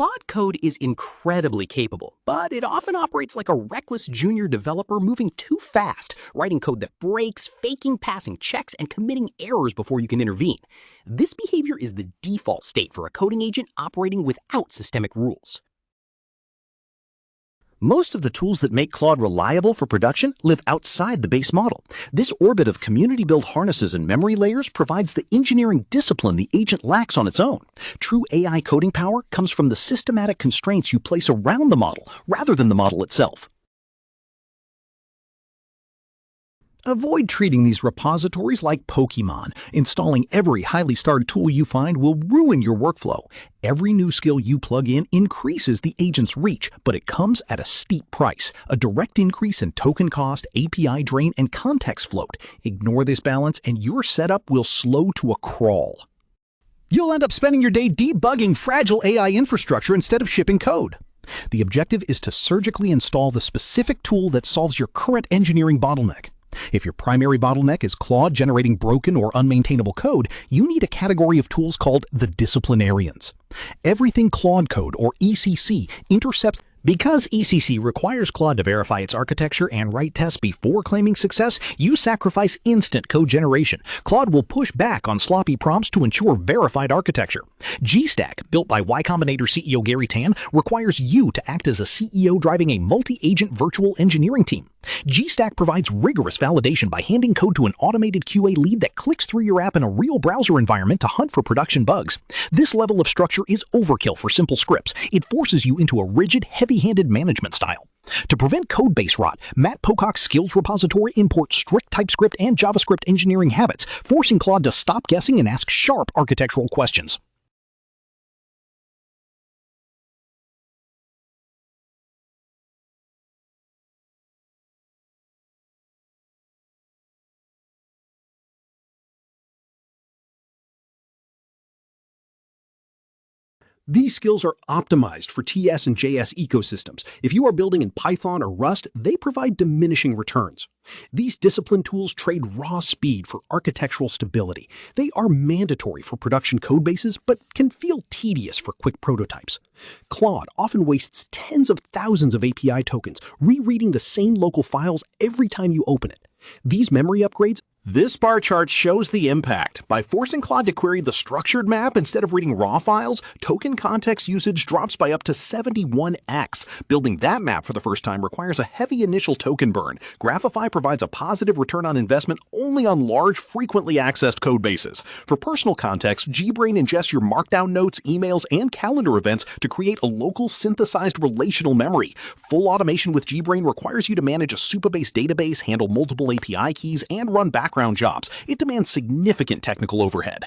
Claude Code is incredibly capable, but it often operates like a reckless junior developer moving too fast, writing code that breaks, faking passing checks, and committing errors before you can intervene. This behavior is the default state for a coding agent operating without systemic rules. Most of the tools that make Claude reliable for production live outside the base model. This orbit of community-built harnesses and memory layers provides the engineering discipline the agent lacks on its own. True AI coding power comes from the systematic constraints you place around the model, rather than the model itself. Avoid treating these repositories like Pokémon. Installing every highly starred tool you find will ruin your workflow. Every new skill you plug in increases the agent's reach, but it comes at a steep price. A direct increase in token cost, API drain, and context float. Ignore this balance and your setup will slow to a crawl. You'll end up spending your day debugging fragile AI infrastructure instead of shipping code. The objective is to surgically install the specific tool that solves your current engineering bottleneck. If your primary bottleneck is Claude generating broken or unmaintainable code, you need a category of tools called the Disciplinarians. Everything Claude Code, or ECC, intercepts. Because ECC requires Claude to verify its architecture and write tests before claiming success, you sacrifice instant code generation. Claude will push back on sloppy prompts to ensure verified architecture. GStack, built by YCombinator CEO Gary Tan, requires you to act as a CEO driving a multi-agent virtual engineering team. GStack provides rigorous validation by handing code to an automated QA lead that clicks through your app in a real browser environment to hunt for production bugs. This level of structure is overkill for simple scripts. It forces you into a rigid, heavy-handed management style. To prevent code base rot, Matt Pocock's skills repository imports strict TypeScript and JavaScript engineering habits, forcing Claude to stop guessing and ask sharp architectural questions. These skills are optimized for TS and JS ecosystems. If you are building in Python or Rust, they provide diminishing returns. These discipline tools trade raw speed for architectural stability. They are mandatory for production codebases, but can feel tedious for quick prototypes. Claude often wastes tens of thousands of API tokens, rereading the same local files every time you open it. These memory upgrades. This bar chart shows the impact. By forcing Claude to query the structured map instead of reading raw files, token context usage drops by up to 71x. Building that map for the first time requires a heavy initial token burn. Grafify provides a positive return on investment only on large, frequently accessed codebases. For personal context, GBrain ingests your markdown notes, emails, and calendar events to create a local synthesized relational memory. Full automation with GBrain requires you to manage a Supabase database, handle multiple API keys, and run background jobs. It demands significant technical overhead.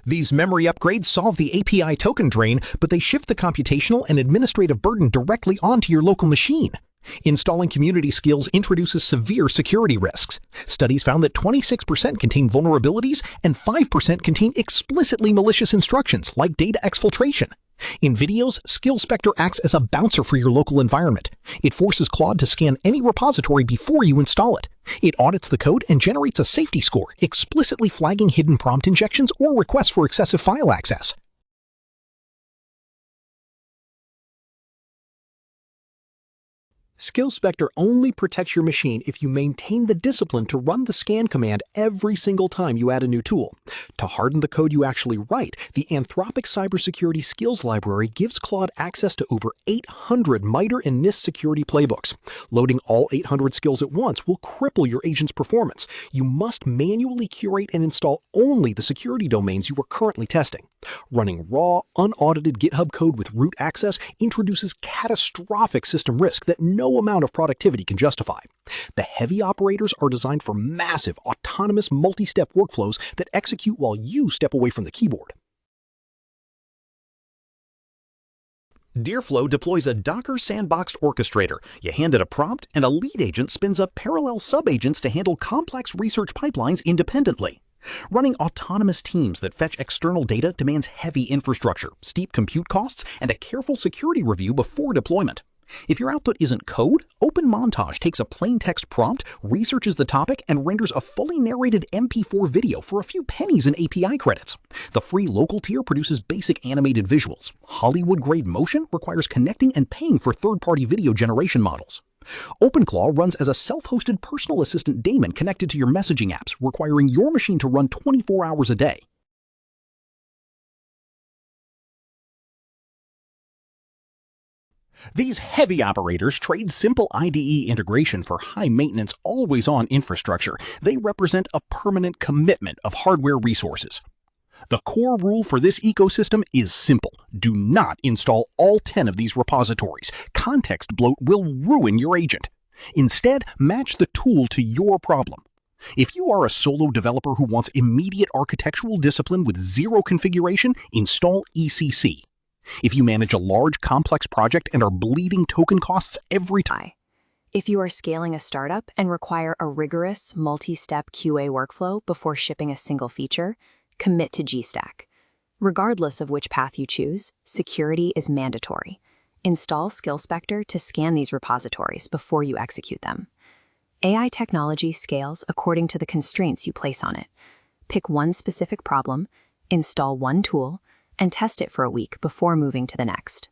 These memory upgrades solve the API token drain, but they shift the computational and administrative burden directly onto your local machine. Installing community skills introduces severe security risks. Studies found that 26% contain vulnerabilities and 5% contain explicitly malicious instructions like data exfiltration. In videos, Specter acts as a bouncer for your local environment. It forces Claude to scan any repository before you install it. It audits the code and generates a safety score, explicitly flagging hidden prompt injections or requests for excessive file access. Specter only protects your machine if you maintain the discipline to run the scan command every single time you add a new tool. To harden the code you actually write, the Anthropic Cybersecurity Skills Library gives Claude access to over 800 MITRE and NIST security playbooks. Loading all 800 skills at once will cripple your agent's performance. You must manually curate and install only the security domains you are currently testing. Running raw, unaudited GitHub code with root access introduces catastrophic system risk that no amount of productivity can justify. The heavy operators are designed for massive, autonomous, multi-step workflows that execute while you step away from the keyboard. Deerflow deploys a Docker-sandboxed orchestrator. You hand it a prompt, and a lead agent spins up parallel sub-agents to handle complex research pipelines independently. Running autonomous teams that fetch external data demands heavy infrastructure, steep compute costs, and a careful security review before deployment. If your output isn't code, OpenMontage takes a plain text prompt, researches the topic, and renders a fully narrated MP4 video for a few pennies in API credits. The free local tier produces basic animated visuals. Hollywood-grade motion requires connecting and paying for third-party video generation models. OpenClaw runs as a self-hosted personal assistant daemon connected to your messaging apps, requiring your machine to run 24 hours a day. These heavy operators trade simple IDE integration for high-maintenance, always-on infrastructure. They represent a permanent commitment of hardware resources. The core rule for this ecosystem is simple. Do not install all 10 of these repositories. Context bloat will ruin your agent. Instead, match the tool to your problem. If you are a solo developer who wants immediate architectural discipline with zero configuration, install ECC. If you manage a large, complex project and are bleeding token costs every time. If you are scaling a startup and require a rigorous, multi-step QA workflow before shipping a single feature, commit to GStack. Regardless of which path you choose, security is mandatory. Install Specter to scan these repositories before you execute them. AI technology scales according to the constraints you place on it. Pick one specific problem, install one tool, and test it for a week before moving to the next.